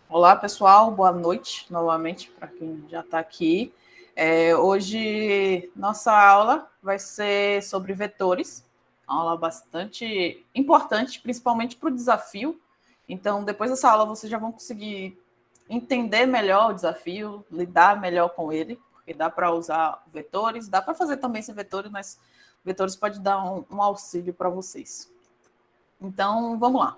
Olá, pessoal, boa noite novamente para quem já está aqui. Hoje, nossa aula vai ser sobre vetores, uma aula bastante importante, principalmente para o desafio. Então, depois dessa aula, vocês já vão conseguir entender melhor o desafio, lidar melhor com ele, porque dá para usar vetores, dá para fazer também sem vetores, mas vetores pode dar um auxílio para vocês. Então, vamos lá.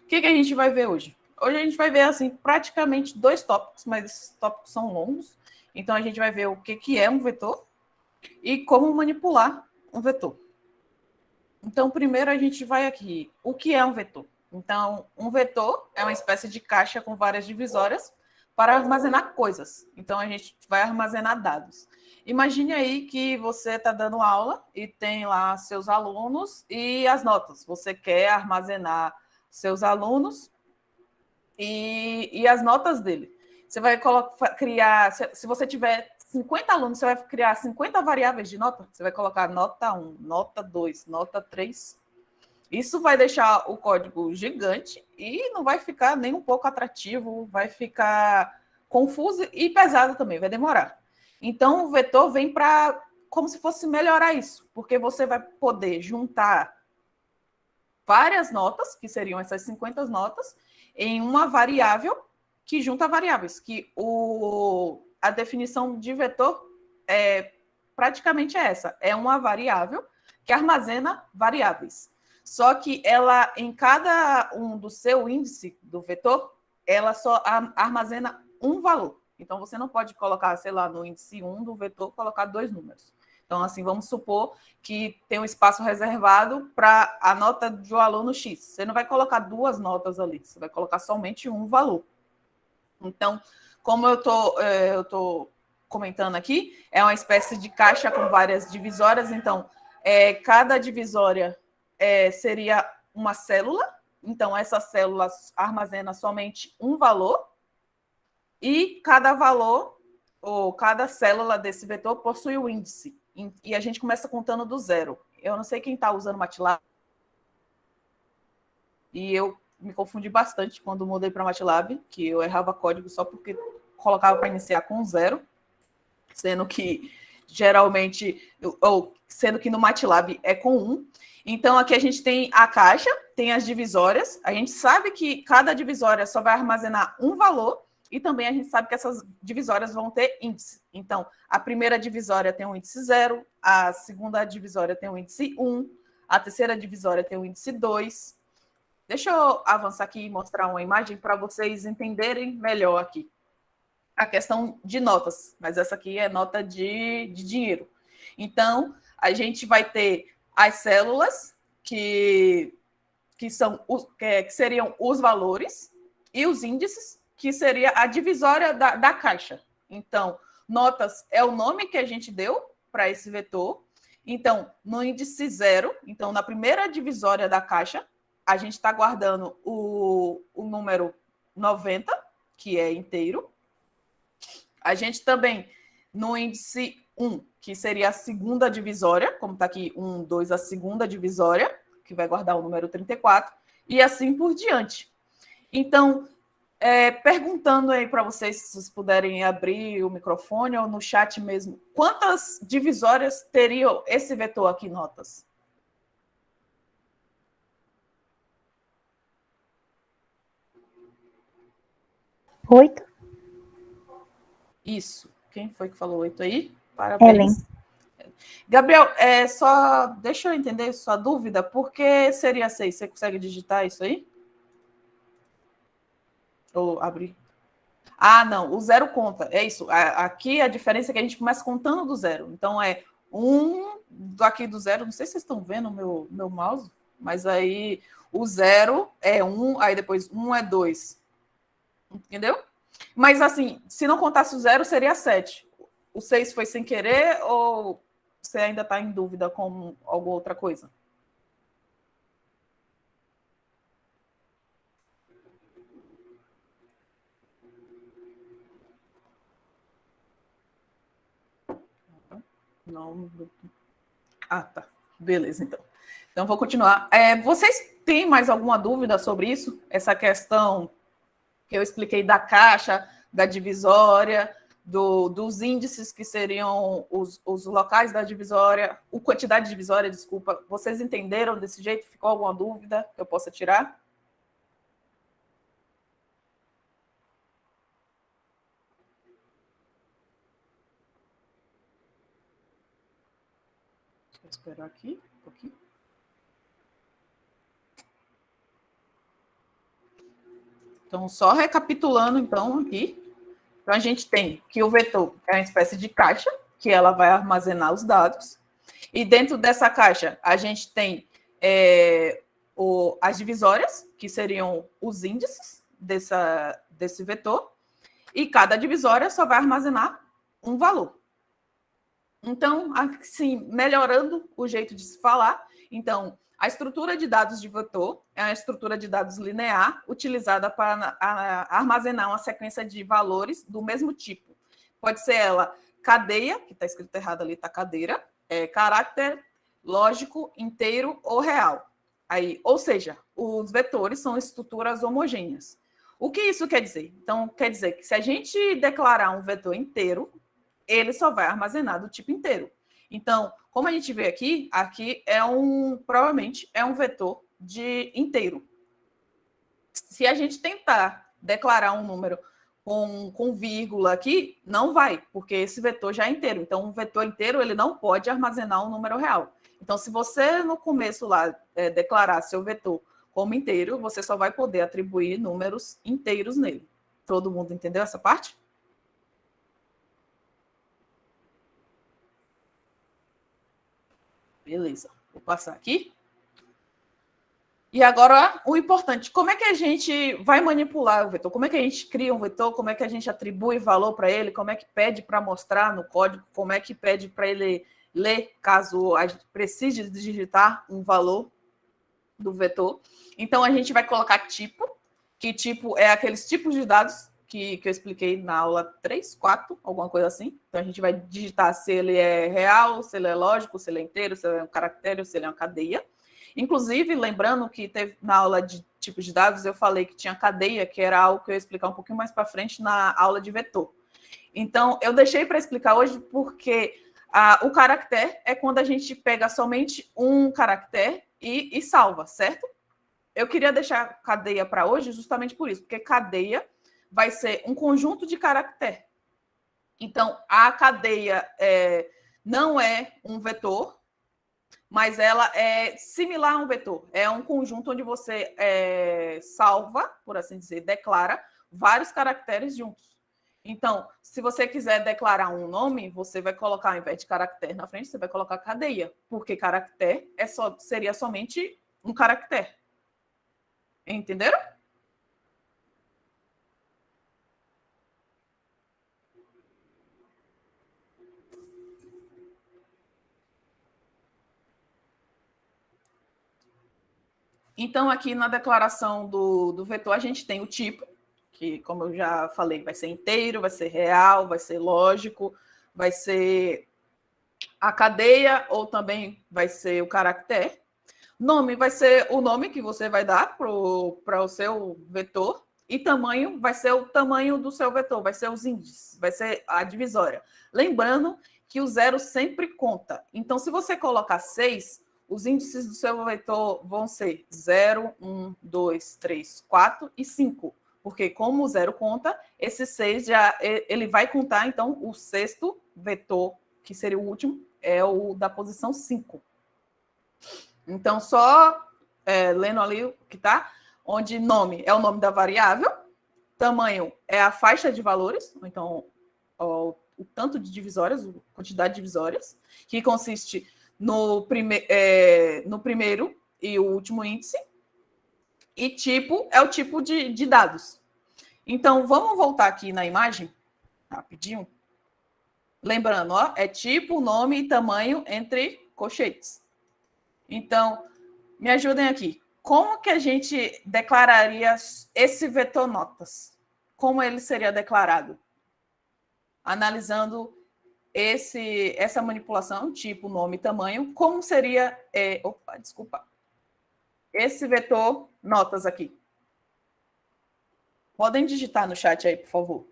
O que a gente vai ver hoje? Hoje a gente vai ver assim praticamente dois tópicos, mas esses tópicos são longos. Então a gente vai ver o que é um vetor e como manipular um vetor. Então primeiro a gente vai aqui, o que é um vetor? Então um vetor é uma espécie de caixa com várias divisórias para armazenar coisas. Então a gente vai armazenar dados. Imagine aí que você está dando aula e tem lá seus alunos e as notas. Você quer armazenar seus alunos e as notas dele. Você vai criar, se você tiver 50 alunos, você vai criar 50 variáveis de nota. Você vai colocar nota 1, nota 2, nota 3. Isso vai deixar o código gigante e não vai ficar nem um pouco atrativo, vai ficar confuso e pesado também, vai demorar. Então, o vetor vem para como se fosse melhorar isso, porque você vai poder juntar várias notas, que seriam essas 50 notas, em uma variável que junta variáveis, que a definição de vetor praticamente é essa, é uma variável que armazena variáveis. Só que ela, em cada um do seu índice do vetor, ela só armazena um valor. Então, você não pode colocar, sei lá, no índice 1 do vetor, colocar 2 números. Então, assim, vamos supor que tem um espaço reservado para a nota de um aluno X. Você não vai colocar 2 notas ali, você vai colocar somente um valor. Então, como eu estou comentando aqui, é uma espécie de caixa com várias divisórias. Então, cada divisória seria uma célula. Então, essa célula armazena somente um valor. E cada valor, ou cada célula desse vetor, possui o índice. E a gente começa contando do zero. Eu não sei quem está usando MATLAB. E eu me confundi bastante quando mudei para MATLAB, que eu errava código só porque colocava para iniciar com zero, sendo que geralmente, ou sendo que no MATLAB é com 1. Então, aqui a gente tem a caixa, tem as divisórias. A gente sabe que cada divisória só vai armazenar um valor, e também a gente sabe que essas divisórias vão ter índice. Então, a primeira divisória tem um índice 0, a segunda divisória tem um índice 1, a terceira divisória tem um índice 2. Deixa eu avançar aqui e mostrar uma imagem para vocês entenderem melhor aqui a questão de notas, mas essa aqui é nota de dinheiro. Então, a gente vai ter as células, que seriam os valores, e os índices, que seria a divisória da caixa. Então, notas é o nome que a gente deu para esse vetor. Então, no índice 0, então, na primeira divisória da caixa, a gente está guardando o número 90, que é inteiro. A gente também, no índice 1, que seria a segunda divisória, como está aqui 1, 2, a segunda divisória, que vai guardar o número 34, e assim por diante. Então, perguntando aí para vocês, se vocês puderem abrir o microfone ou no chat mesmo, quantas divisórias teria esse vetor aqui, notas? 8. Isso. Quem foi que falou 8 aí? Parabéns. Ellen. Gabriel, só deixa eu entender sua dúvida. Por que seria 6? Você consegue digitar isso aí? Ou abrir? Ah, não. O zero conta. É isso. Aqui a diferença é que a gente começa contando do zero. Então, é 1 aqui do zero. Não sei se vocês estão vendo o meu mouse, mas aí o 0 é 1, aí depois 1 é 2. Entendeu? Mas, assim, se não contasse o 0, seria 7. O 6 foi sem querer ou você ainda está em dúvida com alguma outra coisa? Não. Ah, tá. Beleza, então. Então, vou continuar. Vocês têm mais alguma dúvida sobre isso? Essa questão que eu expliquei da caixa, da divisória, dos índices que seriam os locais da divisória, a quantidade divisória, desculpa. Vocês entenderam desse jeito? Ficou alguma dúvida que eu possa tirar? Vou esperar aqui um pouquinho. Então, só recapitulando, então, aqui. Então, a gente tem que o vetor é uma espécie de caixa, que ela vai armazenar os dados. E dentro dessa caixa, a gente tem as divisórias, que seriam os índices desse vetor. E cada divisória só vai armazenar um valor. Então, assim, melhorando o jeito de se falar, então, a estrutura de dados de vetor é uma estrutura de dados linear utilizada para armazenar uma sequência de valores do mesmo tipo. Pode ser ela cadeia, que está escrito errado ali, está cadeira, caráter lógico, inteiro ou real. Aí, ou seja, os vetores são estruturas homogêneas. O que isso quer dizer? Então, quer dizer que se a gente declarar um vetor inteiro, ele só vai armazenar do tipo inteiro. Então, como a gente vê aqui provavelmente é um vetor de inteiro. Se a gente tentar declarar um número com vírgula aqui, não vai, porque esse vetor já é inteiro. Então, um vetor inteiro, ele não pode armazenar um número real. Então, se você, no começo lá, declarar seu vetor como inteiro, você só vai poder atribuir números inteiros nele. Todo mundo entendeu essa parte? Beleza, vou passar aqui. E agora, o importante, como é que a gente vai manipular o vetor? Como é que a gente cria um vetor? Como é que a gente atribui valor para ele? Como é que pede para mostrar no código? Como é que pede para ele ler, caso a gente precise digitar um valor do vetor? Então, a gente vai colocar tipo, que tipo é aqueles tipos de dados que eu expliquei na aula 3, 4, alguma coisa assim. Então, a gente vai digitar se ele é real, se ele é lógico, se ele é inteiro, se ele é um caractere, se ele é uma cadeia. Inclusive, lembrando que teve na aula de tipos de dados, eu falei que tinha cadeia, que era algo que eu ia explicar um pouquinho mais para frente na aula de vetor. Então, eu deixei para explicar hoje porque o caractere é quando a gente pega somente um caractere e salva, certo? Eu queria deixar cadeia para hoje justamente por isso, porque cadeia vai ser um conjunto de caractere. Então, a cadeia não é um vetor, mas ela é similar a um vetor. É um conjunto onde você salva, por assim dizer, declara vários caracteres juntos. Então, se você quiser declarar um nome, você vai colocar, ao invés de caractere na frente, você vai colocar cadeia, porque caractere seria somente um caractere. Entenderam? Então, aqui na declaração do vetor, a gente tem o tipo, que, como eu já falei, vai ser inteiro, vai ser real, vai ser lógico, vai ser a cadeia ou também vai ser o caractere. Nome vai ser o nome que você vai dar para o seu vetor. E tamanho vai ser o tamanho do seu vetor, vai ser os índices, vai ser a divisória. Lembrando que o zero sempre conta. Então, se você colocar 6, os índices do seu vetor vão ser 0, 1, 2, 3, 4 e 5. Porque como o zero conta, esse 6 ele vai contar, então, o sexto vetor, que seria o último, é o da posição 5. Então, só lendo ali o que está, onde nome é o nome da variável, tamanho é a faixa de valores, então o tanto de divisórias, a quantidade de divisórias, que consiste no primeiro e o último índice, e tipo é o tipo de dados. Então, vamos voltar aqui na imagem, rapidinho. Lembrando, ó, é tipo, nome e tamanho entre colchetes. Então, me ajudem aqui. Como que a gente declararia esse vetor notas? Como ele seria declarado? Analisando essa manipulação, tipo, nome e tamanho, como seria... esse vetor notas aqui? Podem digitar no chat aí, por favor.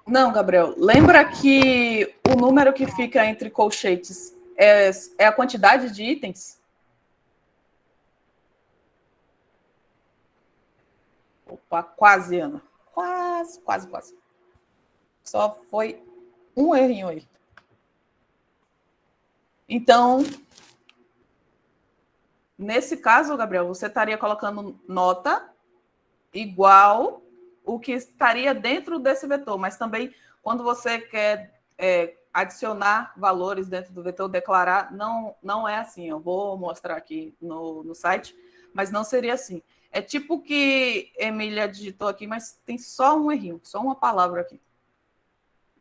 Não, Gabriel. Lembra que o número que fica entre colchetes é a quantidade de itens? Opa, quase, Ana. Quase, quase, quase. Só foi um errinho aí. Então, nesse caso, Gabriel, você estaria colocando nota igual o que estaria dentro desse vetor, mas também quando você quer adicionar valores dentro do vetor, declarar, não é assim. Eu vou mostrar aqui no site, mas não seria assim. É tipo que Emília digitou aqui, mas tem só um errinho, só uma palavra aqui.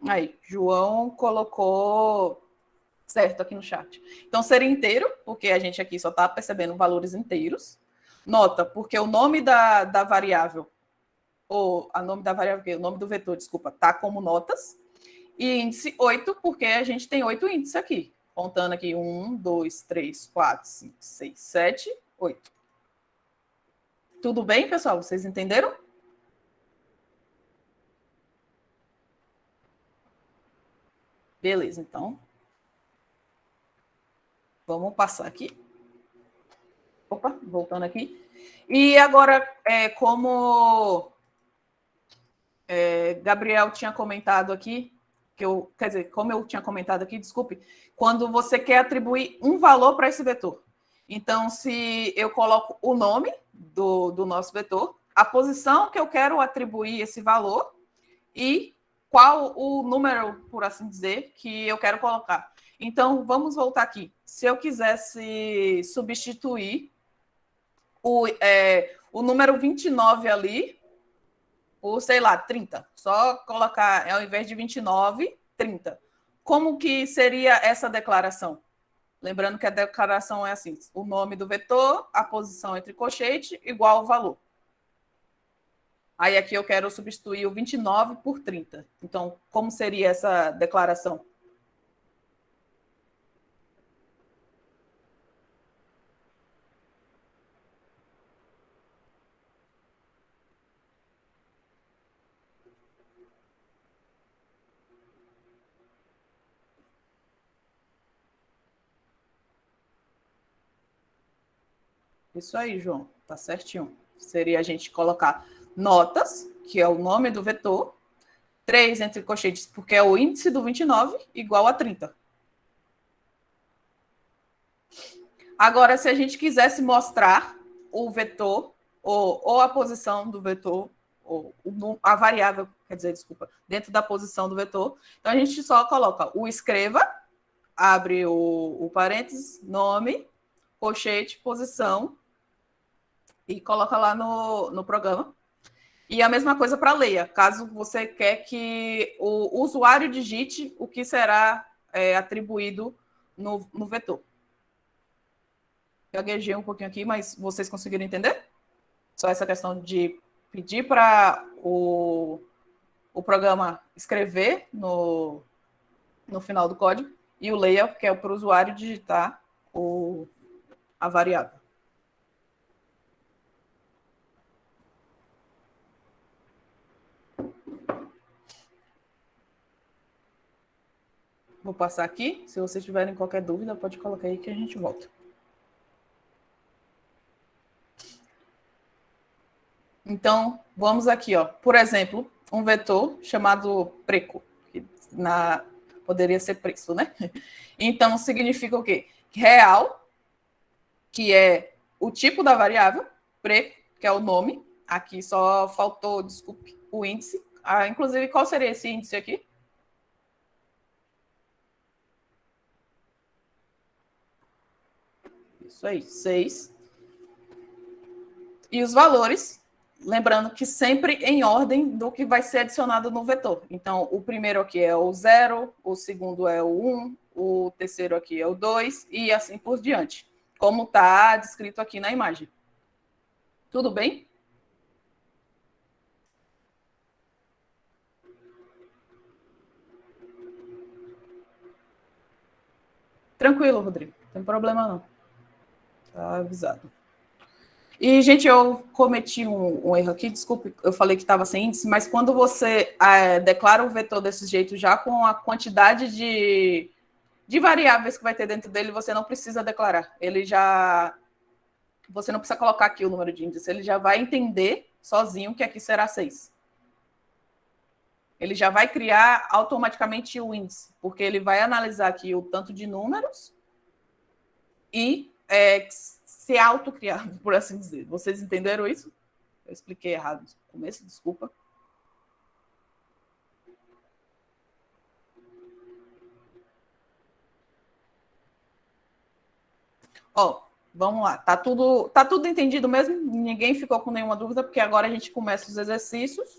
Aí, João colocou certo aqui no chat. Então, seria inteiro, porque a gente aqui só está percebendo valores inteiros. Nota, porque o nome da variável, ou a nome da variável, o nome do vetor, desculpa, está como notas. E índice 8, porque a gente tem 8 índices aqui. Contando aqui 1, 2, 3, 4, 5, 6, 7, 8. Tudo bem, pessoal? Vocês entenderam? Beleza, então. Vamos passar aqui. Opa, voltando aqui. E agora, como Gabriel tinha comentado aqui, como eu tinha comentado aqui, desculpe, quando você quer atribuir um valor para esse vetor. Então, se eu coloco o nome do nosso vetor, a posição que eu quero atribuir esse valor e qual o número, por assim dizer, que eu quero colocar. Então, vamos voltar aqui. Se eu quisesse substituir o número 29 ali por, sei lá, 30. Só colocar, ao invés de 29, 30. Como que seria essa declaração? Lembrando que a declaração é assim, o nome do vetor, a posição entre colchete, igual ao valor. Aí aqui eu quero substituir o 29 por 30. Então, como seria essa declaração? Isso aí, João, tá certinho. Seria a gente colocar notas, que é o nome do vetor, 3 entre colchetes, porque é o índice do 29, igual a 30. Agora, se a gente quisesse mostrar o vetor, ou a posição do vetor, ou a variável, quer dizer, desculpa, dentro da posição do vetor, então a gente só coloca o escreva, abre o parênteses, nome, colchete, posição, e coloca lá no programa. E a mesma coisa para leia, caso você quer que o usuário digite o que será atribuído no vetor. Gaguejei um pouquinho aqui, mas vocês conseguiram entender? Só essa questão de pedir para o programa escrever no final do código e o leia, que é para o usuário digitar a variável. Vou passar aqui. Se vocês tiverem qualquer dúvida, pode colocar aí que a gente volta. Então, vamos aqui, ó. Por exemplo, um vetor chamado preco, que poderia ser preço, né? Então, significa o quê? Real que é o tipo da variável, pre, que é o nome. Aqui só faltou, desculpe, o índice. Inclusive, qual seria esse índice aqui? Isso aí, 6. E os valores, lembrando que sempre em ordem do que vai ser adicionado no vetor. Então, o primeiro aqui é o 0, o segundo é o 1, o terceiro aqui é o 2, e assim por diante, como está descrito aqui na imagem. Tudo bem? Tranquilo, Rodrigo. Não tem problema não. Tá avisado. E, gente, eu cometi um erro aqui, desculpe, eu falei que estava sem índice, mas quando você declara o vetor desse jeito, já com a quantidade de variáveis que vai ter dentro dele, você não precisa declarar. Ele já... Você não precisa colocar aqui o número de índice, ele já vai entender sozinho que aqui será 6. Ele já vai criar automaticamente o índice, porque ele vai analisar aqui o tanto de números e ser autocriado, por assim dizer. Vocês entenderam isso? Eu expliquei errado no começo, desculpa. Ó, vamos lá. Tá tudo entendido mesmo? Ninguém ficou com nenhuma dúvida, porque agora a gente começa os exercícios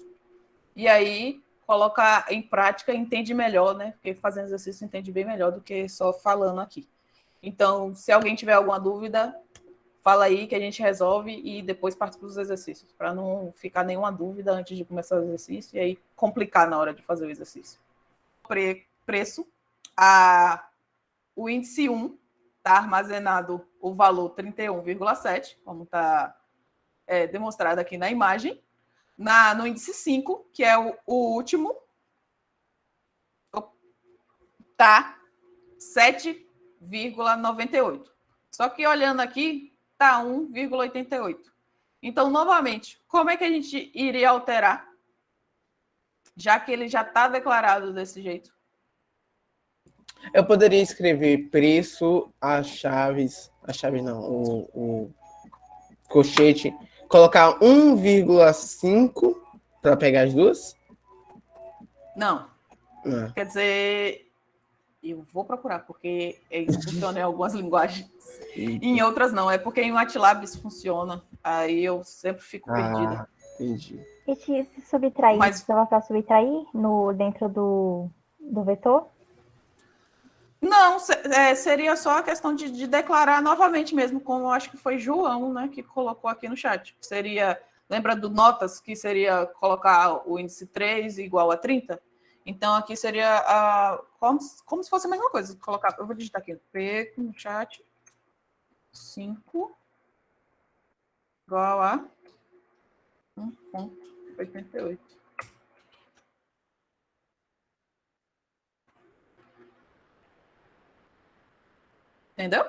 e aí coloca em prática e entende melhor, né? Porque fazendo exercício entende bem melhor do que só falando aqui. Então, se alguém tiver alguma dúvida, fala aí que a gente resolve e depois participa dos exercícios, para não ficar nenhuma dúvida antes de começar o exercício e aí complicar na hora de fazer o exercício. Preço, o índice 1 está armazenado o valor 31,7, como está demonstrado aqui na imagem. No índice 5, que é o último, está 7,98. Só que olhando aqui, está 1,88. Então, novamente, como é que a gente iria alterar, já que ele já está declarado desse jeito? Eu poderia escrever preço, a chave não, o colchete, colocar 1,5 para pegar as duas? Não. Quer dizer, eu vou procurar, porque isso funciona em algumas linguagens. Em outras não, é porque em MATLAB isso funciona. Aí eu sempre fico perdida. Entendi. E se subtrair, Mas... você vai subtrair dentro do vetor? Não, seria só a questão de declarar novamente mesmo, como eu acho que foi João, né, que colocou aqui no chat. Seria, lembra do notas, que seria colocar o índice 3 igual a 30? Então, aqui seria como se fosse a mesma coisa. Colocar, eu vou digitar aqui, P no chat, 5 igual a 1,88. Entendeu?